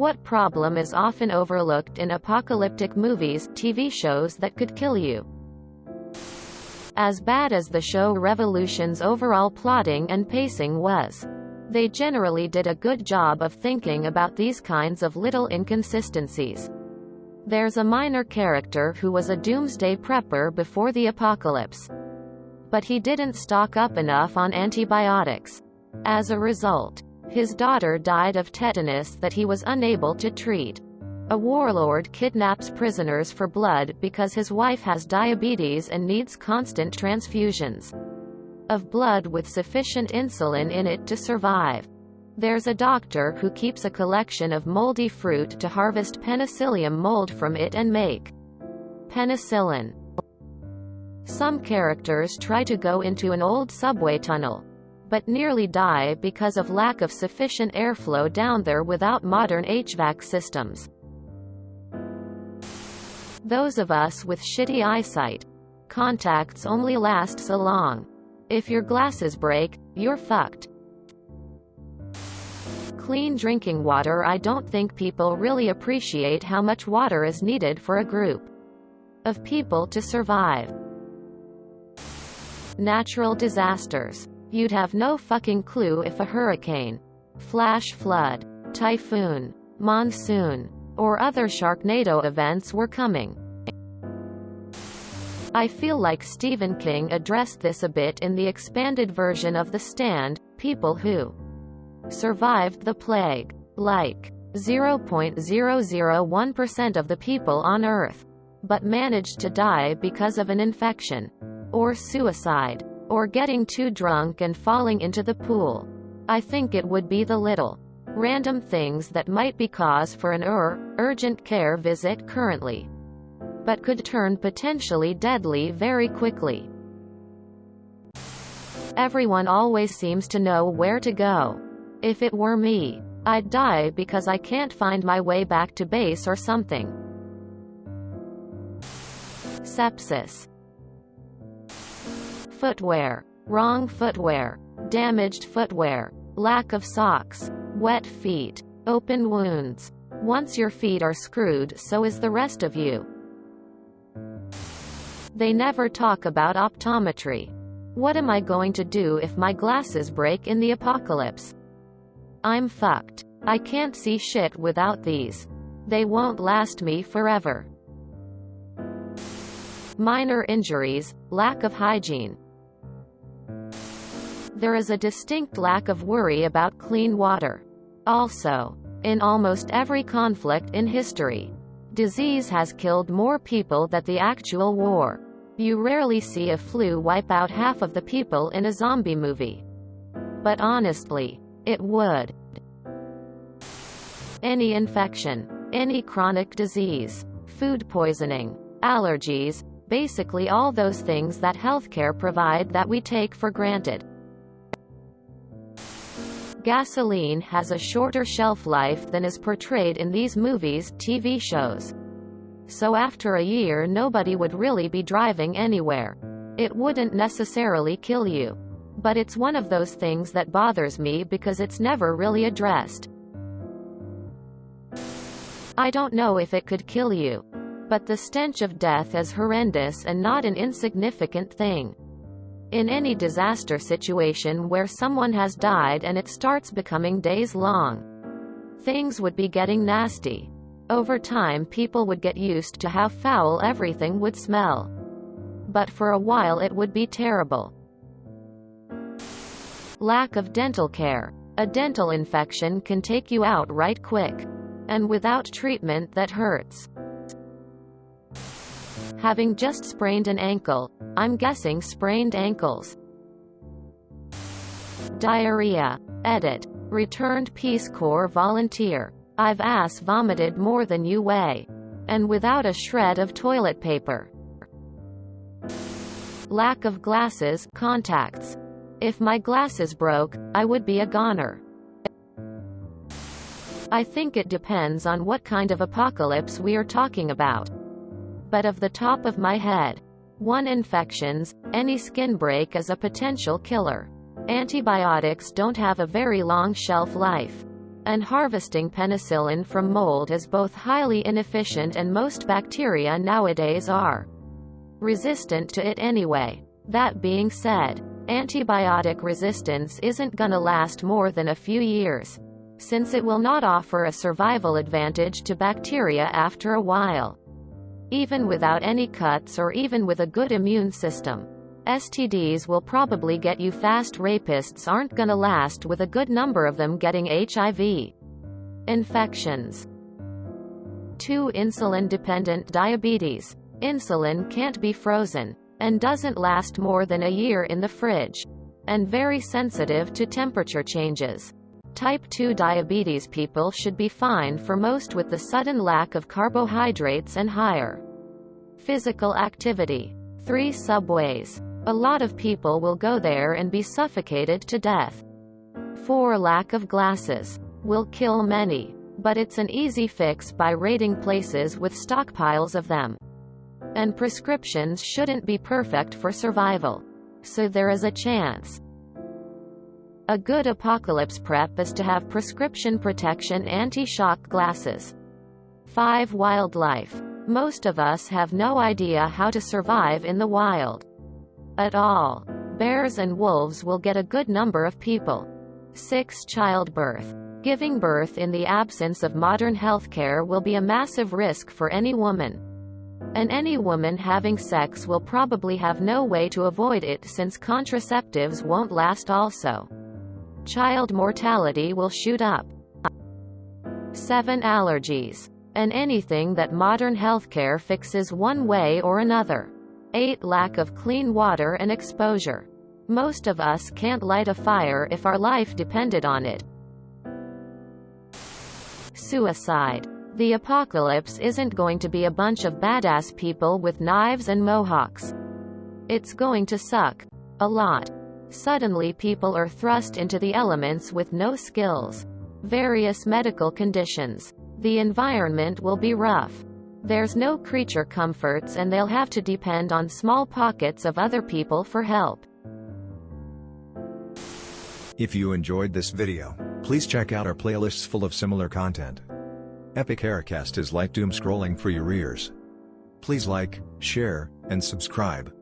What problem is often overlooked in apocalyptic movies, TV shows that could kill you? As bad as the show Revolution's overall plotting and pacing was, they generally did a good job of thinking about these kinds of little inconsistencies. There's a minor character who was a doomsday prepper before the apocalypse, but he didn't stock up enough on antibiotics. As a result, his daughter died of tetanus that he was unable to treat. A warlord kidnaps prisoners for blood because his wife has diabetes and needs constant transfusions of blood with sufficient insulin in it to survive. There's a doctor who keeps a collection of moldy fruit to harvest penicillium mold from it and make penicillin. Some characters try to go into an old subway tunnel, but nearly die because of lack of sufficient airflow down there without modern HVAC systems. Those of us with shitty eyesight, contacts only last so long. If your glasses break, you're fucked. Clean drinking water. I don't think people really appreciate how much water is needed for a group of people to survive. Natural disasters. You'd have no fucking clue if a hurricane, flash flood, typhoon, monsoon, or other Sharknado events were coming. I feel like Stephen King addressed this a bit in the expanded version of The Stand. People who survived the plague, like 0.001% of the people on Earth, but managed to die because of an infection, or suicide, or getting too drunk and falling into the pool. I think it would be the little random things that might be cause for an urgent care visit currently, but could turn potentially deadly very quickly. Everyone always seems to know where to go. If it were me, I'd die because I can't find my way back to base or something. Sepsis. Footwear. Wrong footwear. Damaged footwear. Lack of socks. Wet feet. Open wounds. Once your feet are screwed, so is the rest of you. They never talk about optometry. What am I going to do if my glasses break in the apocalypse? I'm fucked. I can't see shit without these. They won't last me forever. Minor injuries. Lack of hygiene. There is a distinct lack of worry about clean water. Also, in almost every conflict in history, disease has killed more people than the actual war. You rarely see a flu wipe out half of the people in a zombie movie. But honestly, it would. Any infection, any chronic disease, food poisoning, allergies, basically all those things that healthcare provide that we take for granted. Gasoline has a shorter shelf life than is portrayed in these movies, TV shows. So after a year nobody would really be driving anywhere. It wouldn't necessarily kill you. But it's one of those things that bothers me because it's never really addressed. I don't know if it could kill you, but the stench of death is horrendous and not an insignificant thing. In any disaster situation where someone has died and it starts becoming days long, things would be getting nasty. Over time people would get used to how foul everything would smell. But for a while it would be terrible. Lack of dental care. A dental infection can take you out right quick. And without treatment that hurts. Having just sprained an ankle. I'm guessing sprained ankles. Diarrhea. Edit. Returned Peace Corps volunteer. I've ass vomited more than you weigh. And without a shred of toilet paper. Lack of glasses, contacts. If my glasses broke, I would be a goner. I think it depends on what kind of apocalypse we are talking about. But of the top of my head, 1. Infections. Any skin break is a potential killer. Antibiotics don't have a very long shelf life. And harvesting penicillin from mold is both highly inefficient, and most bacteria nowadays are resistant to it anyway. That being said, antibiotic resistance isn't gonna last more than a few years, since it will not offer a survival advantage to bacteria after a while. Even without any cuts, or even with a good immune system, STDs will probably get you fast. Rapists aren't gonna last, with a good number of them getting HIV infections. 2. Insulin-dependent diabetes. Insulin can't be frozen, and doesn't last more than a year in the fridge, and very sensitive to temperature changes. Type 2 diabetes people should be fine for most, with the sudden lack of carbohydrates and higher physical activity. 3. Subways. A lot of people will go there and be suffocated to death. 4. Lack of glasses will kill many, but it's an easy fix by raiding places with stockpiles of them. And prescriptions shouldn't be perfect for survival, so there is a chance. A good apocalypse prep is to have prescription protection anti-shock glasses. 5. Wildlife. Most of us have no idea how to survive in the wild at all. Bears and wolves will get a good number of people. 6. Childbirth. Giving birth in the absence of modern healthcare will be a massive risk for any woman. And any woman having sex will probably have no way to avoid it, since contraceptives won't last also. Child mortality will shoot up. 7. Allergies. And anything that modern healthcare fixes one way or another. 8. Lack of clean water and exposure. Most of us can't light a fire if our life depended on it. Suicide. The apocalypse isn't going to be a bunch of badass people with knives and mohawks. It's going to suck a lot. Suddenly people are thrust into the elements with no skills. Various medical conditions. The environment will be rough. There's no creature comforts, and they'll have to depend on small pockets of other people for help. If you enjoyed this video, please check out our playlists full of similar content. Epic Aircast is like doom scrolling for your ears. Please like, share, and subscribe.